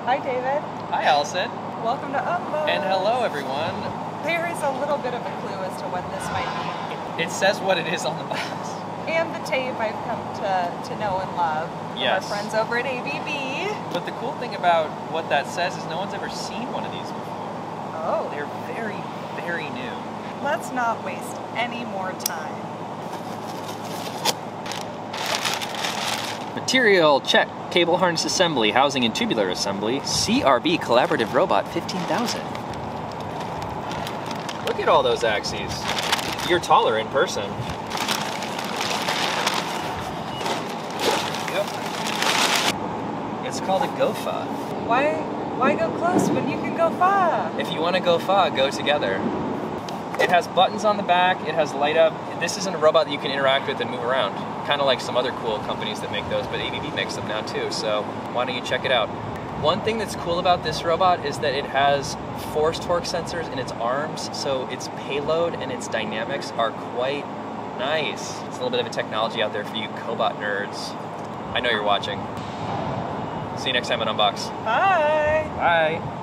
Hi, David. Hi, Allison. Welcome to Unbox. And hello, everyone. There is a little bit of a clue as to what this might be. It says what it is on the box. And the tape I've come to know and love from Yes. our friends over at ABB. But the cool thing about what that says is no one's ever seen one of these before. Oh. They're very, very new. Let's not waste any more time. Material check. Cable harness assembly, housing and tubular assembly. CRB collaborative robot 15,000. Look at all those axes. You're taller in person. Yep. It's called a GoFa. Why go close when you can go far? If you want to go far, go together. It has buttons on the back, it has light up. This isn't a robot that you can interact with and move around. Kind of like some other cool companies that make those, but ABB makes them now too, so why don't you check it out. One thing that's cool about this robot is that it has force torque sensors in its arms, so its payload and its dynamics are quite nice. It's a little bit of a technology out there for you cobot nerds. I know you're watching. See you next time on Unbox. Bye. Bye.